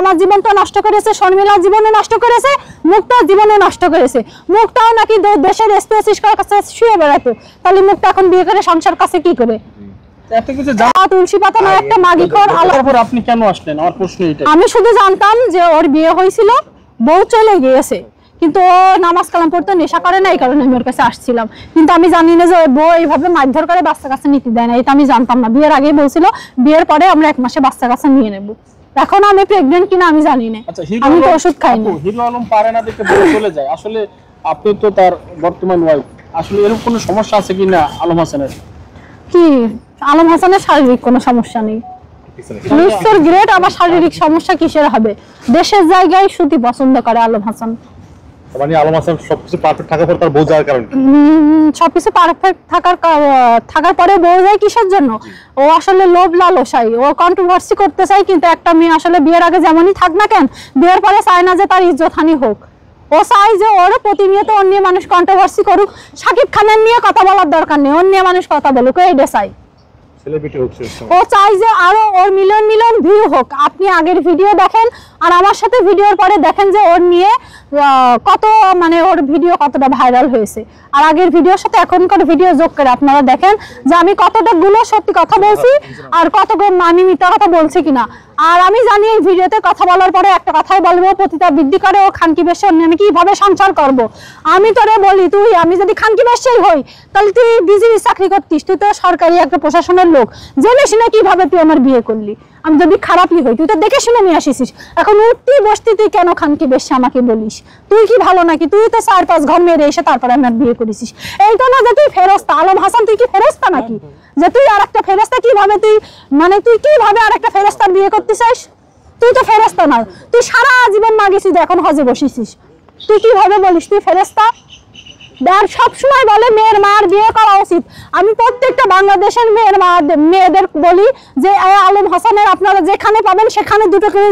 আমার জীবনটা নষ্ট করেছে, শর্মিলার জীবনে নষ্ট করেছে, মুক্তার জীবনে নষ্ট করেছে। মুক্তাও নাকি দেশের স্পেসিস কাছে শুয়ে বেড়াতো, তাহলে মুক্তা এখন বিয়ে করে সংসার কাছে কি করে? তুলসী পাতা না একটা মাগিখোর। আপনি কেন আসলেন আমার প্রশ্ন এইটা। আমি শুধু জানতাম যে ওর বিয়ে হয়েছিল, বউ চলে গিয়েছে, কিন্তু ও নামাজ কালাম পড়তে নেশা করে না, এই কারণে আমি ওর কাছে আসছিলাম। কিন্তু আমি জানি না যে বউ এইভাবে মারধর করে বাচ্চা কাছে নিতে দেয় না, এটা আমি জানতাম না। বিয়ের আগেই বলছিল বিয়ের পরে আমরা 1 মাসে বাচ্চা কাছে নিয়ে নেব। এখন আমি প্রেগন্যান্ট কিনা আমি জানি না, আমি তো ওষুধ খাই না। হিরো আলম পারে না দেখে বলে চলে যায়। আসলে আপনি তো তার বর্তমান ওয়াইফ, আসলে এরকম কোনো সমস্যা আছে কিনা আলম হাসানের? কি আলম হাসানের শারীরিক কোনো সমস্যা নেই, লুকসের গ্রেট, আবার শারীরিক সমস্যা কিসের হবে? দেশের জায়গায় সুতি পছন্দ করে আলম হাসান। মানে আলম হাসান সবকিছু পারফেক্ট থাকার পর তার বউ যাওয়ার কারণে, সবকিছু পারফেক্ট থাকার পরে বউ যায় কিসের জন্য? ও আসলে লোভ লালসাই, ও কন্ট্রোভার্সি করতে চাই। কিন্তু একটা মেয়ে আসলে বিয়ের আগে যেমনই থাক না কেন, বিয়ের পরে চায় না যে তার ইজ্জতহানি হোক। ও চাই যে ওর প্রতিনিয়ত অন্য মানুষ কন্ট্রোভার্সি করুক। শাকিব খানের নিয়ে কথা বলার দরকার নেই, অন্য মানুষ কথা বলুক, এইটা চাই। ও চাই যে আরো ওর মিলিয়ন মিলিয়ন ভিউ হোক। আপনি আগের ভিডিও দেখেন আর আমার সাথে ভিডিওর পরে দেখেন যে ওর নিয়ে কত, মানে ওর ভিডিও কতটা ভাইরাল হয়েছে। আর আগের ভিডিওর সাথে এখনকার ভিডিও যোগ করে আপনারা দেখেন যে আমি কতটা গুলো সত্যি কথা বলছি আর কতগুলো আমি মিথ্যা কথা বলছি কিনা। আর আমি জানি এই ভিডিওতে কথা বলার পরে একটা কথাই বলবো, পতিতা বৃদ্ধি করে ও খানকি বেশ্যা, আমি কিভাবে সংসার করব। আমি তোরে বলি, তুই আমি যদি খানকি বেশ্যাই হই তাহলে তুই বিজিবি চাকরি করতিস, তুই তো সরকারি একটা প্রশাসনের লোক, জেনে শুনে কিভাবে তুই আমার বিয়ে করলি? আমি যদি খারাপই হই তুই তো দেখে শুনে নিয়ে আসিস। এখন উঠতি বসতি তুই কেন খানকি বেশ্যা আমাকে বলিস? তুই কি ভালো নাকি? তুই তো 4-5 ঘর মেরে এসে তারপরে আমার বিয়ে করেছিস। এইটা না যে তুই ফেরেশতা। আলম হাসান তুই কি ফেরেশতা নাকি যে তুই আর একটা ফেরেশতা? কিভাবে তুই, মানে তুই কিভাবে আর একটা ফেরেশতার বিয়ে করতে চাস? তুই তো ফেরেশতা না, তুই সারা জীবন মাগিছিস, এখন হজে বসিছিস। তুই কিভাবে বলিস তুই ফেরেশতা? আর সবসময় বলে মেয়ের মার বিয়ে করা উচিত। আমি প্রত্যেকটা বাংলাদেশের মেয়েদের বলি যে আলম হাসানের আপনারা যেখানে পাবেন সেখানে 2টো করে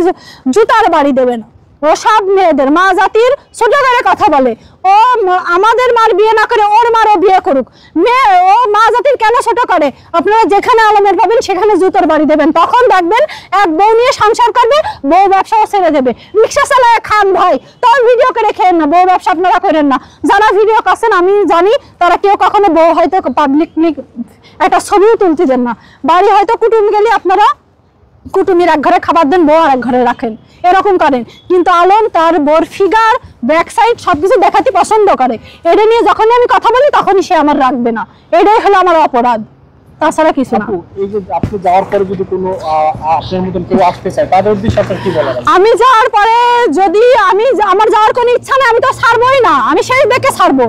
জুতার বাড়ি দেবেন। ও সব মেয়েদের মা জাতির ছোট করে কথা বলে। ও আমাদের মার বিয়ে না করে ওর মারও বিয়ে করুক। ও মা জাতির কেন ছোট করে? আপনারা যেখানে আলমের পাবেন সেখানে জুতোর বাড়ি দেবেন। তখন দেখবেন এক বউ নিয়ে সংসার করবে, বউ ব্যবসাও ছেড়ে দেবে। রিক্সা চালায় খান ভাই, তোর ভিডিও করে খেয়েন না, বউ ব্যবসা আপনারা করেন না। যারা ভিডিও করছেন আমি জানি তারা কেউ কখনো বউ হয়তো পাবলিকলি একটা ছবিও তুলতে দেন না। বাড়ি হয়তো কুটুম গেলে আপনারা কুটুমির এক ঘরে খাবার দেন, বউ আর এক ঘরে রাখেন, এরকম করেন। কিন্তু আলম তার বোর ফিগার, ব্যাক সাইড সবকিছু দেখাতে পছন্দ করে। এটা নিয়ে যখনই আমি কথা বলি তখনই সে আমার রাখবে না, এটাই হলো আমার অপরাধ, তাছাড়া কিছু না। এই যে আপনি যাওয়ার পরে যদি কোনো আপনার মতন কেউ আসতে চায় তাদের উদ্দেশ্যে আপনার কি বলার? আমি যাওয়ার পরে যদি আমার যাওয়ার কোনো ইচ্ছা নেই, আমি তো ছাড়বোই না, আমি সেই দেখে ছাড়বো।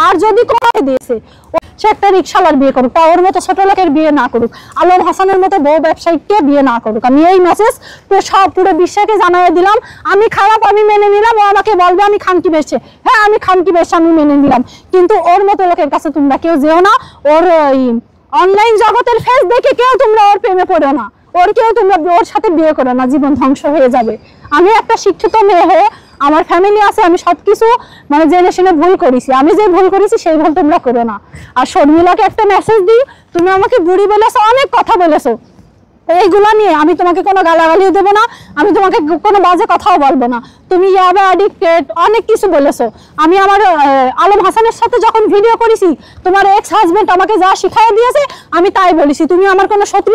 আর যদি করে দিয়েছে সে একটা রিক্সাওয়ালার বিয়ে করুক, ওর মতো ছোট লোকের বিয়ে না করুক, আলম হাসানের মতো বউ ব্যবসায়ীকে বিয়ে না করুক। আমি এই মেসেজ পুরো বিশ্বকে জানিয়ে দিলাম। আমি খারাপ, আমি মেনে নিলাম। ও আমাকে বলবে আমি খানকি বেশ্যা, হ্যাঁ আমি খানকি বেশ্যা, আমি মেনে নিলাম। কিন্তু ওর মতো লোকের কাছে তোমরা কেউ যেও না। ওর অনলাইন জগতের ফেস দেখে কেউ তোমরা ওর প্রেমে পড়ো না, তোমরা ওর সাথে বিয়ে করো না, জীবন ধ্বংস হয়ে যাবে। আমি একটা শিক্ষিত মেয়ে হয়ে, আমার ফ্যামিলি আছে, আমি সবকিছু মানে জেনে শুনে ভুল করেছি। আমি যে ভুল করেছি সেই ভুল তোমরা করো না। আর শর্মিলাকে একটা মেসেজ দিই, তুমি আমাকে বুড়ি বলেছো, অনেক কথা বলেছো, এইগুলা নিয়ে আমি তোমাকে কোনো গালাগালিও দেবো না, আমি তোমাকে কোনো বাজে কথাও বলবো না। তুমি ইয়াবা অ্যাডিক্টেড অনেক কিছু বলেছো। আমি আমার আলম হাসানের সাথে যখন ভিডিও করেছি, তোমার এক্স হাজবেন্ড আমাকে যা শিখাই দিয়েছে আমি তাই বলেছি। তুমি আমার কোনো শত্রু